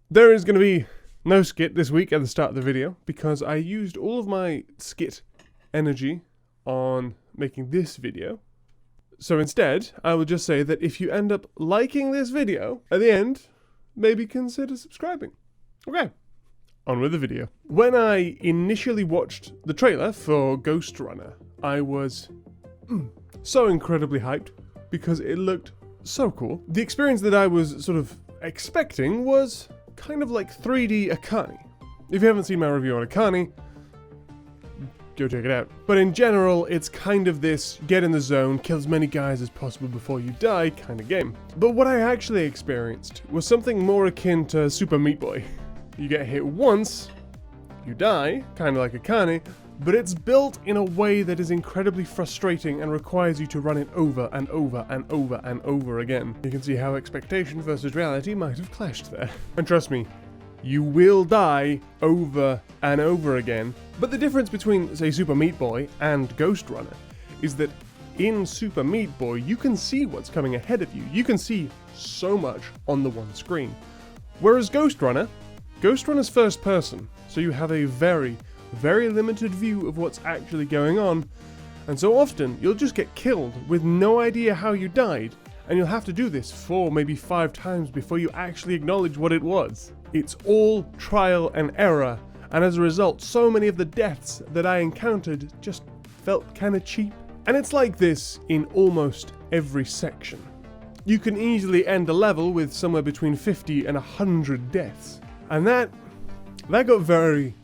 There is going to be no skit this week at the start of the video because I used all of my skit energy on making this video. So instead, I will just say that if you end up liking this video, at the end, maybe consider subscribing. Okay, on with the video. When I initially watched the trailer for Ghost Runner, I was so incredibly hyped because it looked so cool. The experience that I was sort of expecting was kind of like 3D Akane. If you haven't seen my review on Akane, go check it out. But in general, it's kind of this get in the zone, kill as many guys as possible before you die kind of game. But what I actually experienced was something more akin to Super Meat Boy. You get hit once, you die, kind of like Akane, but it's built in a way that is incredibly frustrating and requires you to run it over and over and over and over again. You can see how expectation versus reality might have clashed there. And trust me, you will die over and over again. But the difference between, say, Super Meat Boy and Ghost Runner is that in Super Meat Boy, you can see what's coming ahead of you. You can see so much on the one screen. Whereas Ghost Runner's first person, so you have a very limited view of what's actually going on, and so often you'll just get killed with no idea how you died, and you'll have to do this 4, maybe 5 times before you actually acknowledge what it was. It's all trial and error, and as a result, so many of the deaths that I encountered just felt kinda cheap. And it's like this in almost every section. You can easily end a level with somewhere between 50 and 100 deaths, and that got very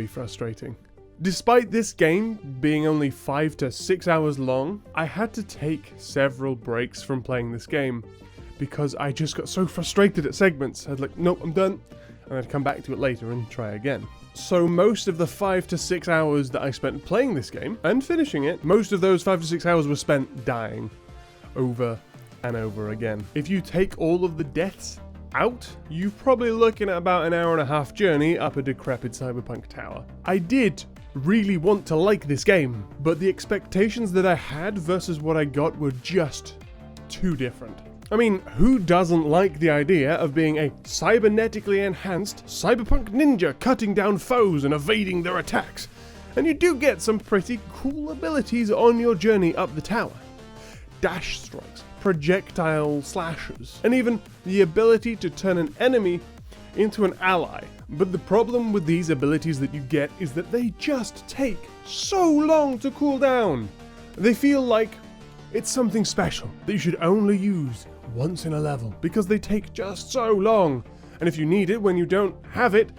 frustrating. Despite this game being only 5 to 6 hours long, I had to take several breaks from playing this game because I just got so frustrated at segments. I'd like, nope, I'm done, and I'd come back to it later and try again. So most of the 5 to 6 hours that I spent playing this game and finishing it, most of those 5 to 6 hours were spent dying over and over again. If you take all of the deaths out, you're probably looking at about an hour-and-a-half journey up a decrepit cyberpunk tower. I did really want to like this game, but the expectations that I had versus what I got were just too different. I mean, who doesn't like the idea of being a cybernetically enhanced cyberpunk ninja cutting down foes and evading their attacks? And you do get some pretty cool abilities on your journey up the tower. Dash strikes, projectile slashes, and even the ability to turn an enemy into an ally. But the problem with these abilities that you get is that they just take so long to cool down. They feel like it's something special that you should only use once in a level because they take just so long. And if you need it when you don't have it,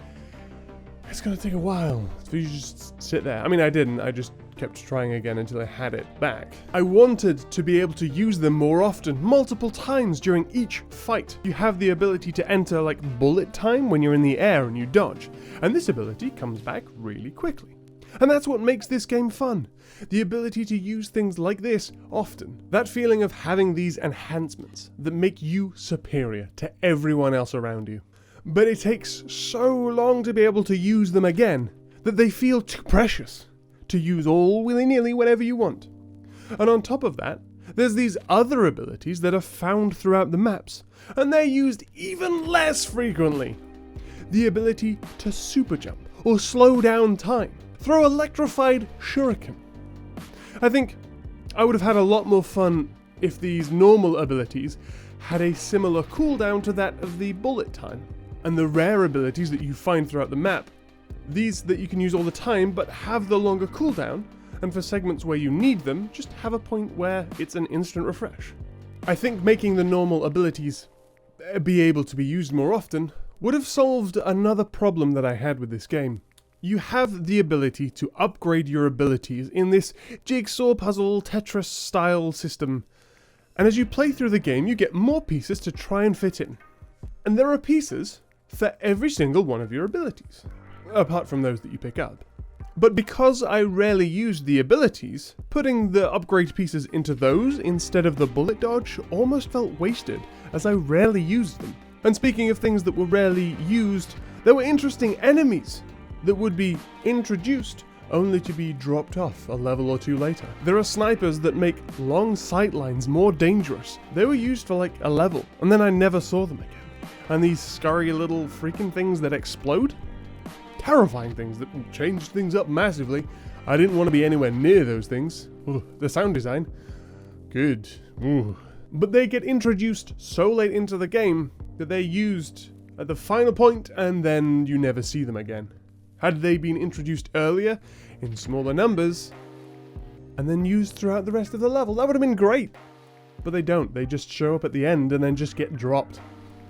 it's gonna take a while for you to just sit there. I mean, I didn't, I just kept trying again until I had it back. I wanted to be able to use them more often, multiple times during each fight. You have the ability to enter like bullet time when you're in the air and you dodge, and this ability comes back really quickly. And that's what makes this game fun. The ability to use things like this often. That feeling of having these enhancements that make you superior to everyone else around you. But it takes so long to be able to use them again that they feel too precious to use all willy-nilly whenever you want. And on top of that, there's these other abilities that are found throughout the maps, and they're used even less frequently. The ability to super jump or slow down time, throw electrified shuriken. I think I would have had a lot more fun if these normal abilities had a similar cooldown to that of the bullet time. And the rare abilities that you find throughout the map, these that you can use all the time but have the longer cooldown, and for segments where you need them, just have a point where it's an instant refresh. I think making the normal abilities be able to be used more often would have solved another problem that I had with this game. You have the ability to upgrade your abilities in this jigsaw puzzle Tetris style system, and as you play through the game you get more pieces to try and fit in. And there are pieces for every single one of your abilities, apart from those that you pick up. But because I rarely used the abilities, putting the upgrade pieces into those instead of the bullet dodge almost felt wasted, as I rarely used them. And speaking of things that were rarely used, there were interesting enemies that would be introduced only to be dropped off a level or two later. There are snipers that make long sightlines more dangerous. They were used for like a level, and then I never saw them again. and these scurry little freaking things that explode. Terrifying things that will change things up massively. I didn't want to be anywhere near those things. Ooh, the sound design, good. Ooh. But they get introduced so late into the game that they're used at the final point and then you never see them again. Had they been introduced earlier, in smaller numbers, and then used throughout the rest of the level, that would have been great. But they don't, they just show up at the end and then just get dropped.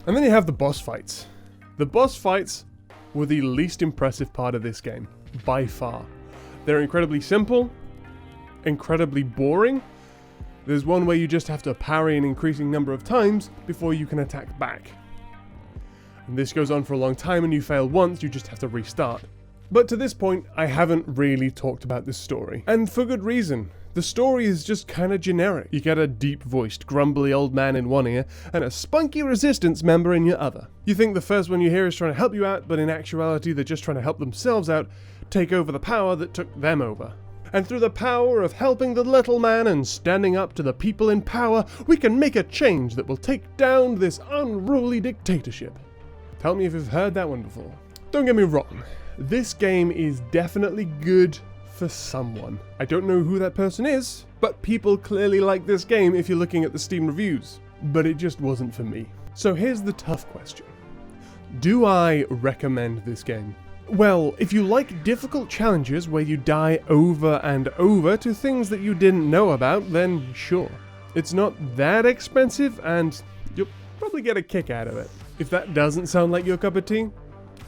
And then you have the boss fights. The boss fights were the least impressive part of this game, by far. They're incredibly simple, incredibly boring. There's one where you just have to parry an increasing number of times before you can attack back. And this goes on for a long time, and you fail once, you just have to restart. But to this point, I haven't really talked about this story. And for good reason. The story is just kinda generic. You get a deep-voiced, grumbly old man in one ear, and a spunky resistance member in your other. You think the first one you hear is trying to help you out, but in actuality they're just trying to help themselves out, take over the power that took them over. And through the power of helping the little man and standing up to the people in power, we can make a change that will take down this unruly dictatorship. Tell me if you've heard that one before. Don't get me wrong, this game is definitely good for someone. I don't know who that person is, but people clearly like this game if you're looking at the Steam reviews. But it just wasn't for me. So here's the tough question. Do I recommend this game? Well, if you like difficult challenges where you die over and over to things that you didn't know about, then sure. It's not that expensive and you'll probably get a kick out of it. If that doesn't sound like your cup of tea,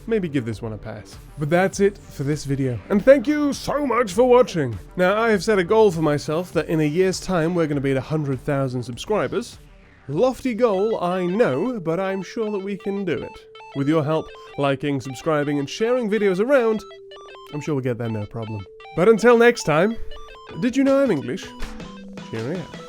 maybe give this one a pass. But that's it for this video, and thank you so much for watching! Now, I have set a goal for myself that in a year's time we're going to be at 100,000 subscribers. Lofty goal, I know, but I'm sure that we can do it. With your help, liking, subscribing, and sharing videos around, I'm sure we'll get there no problem. But until next time, did you know I'm English? Cheerio.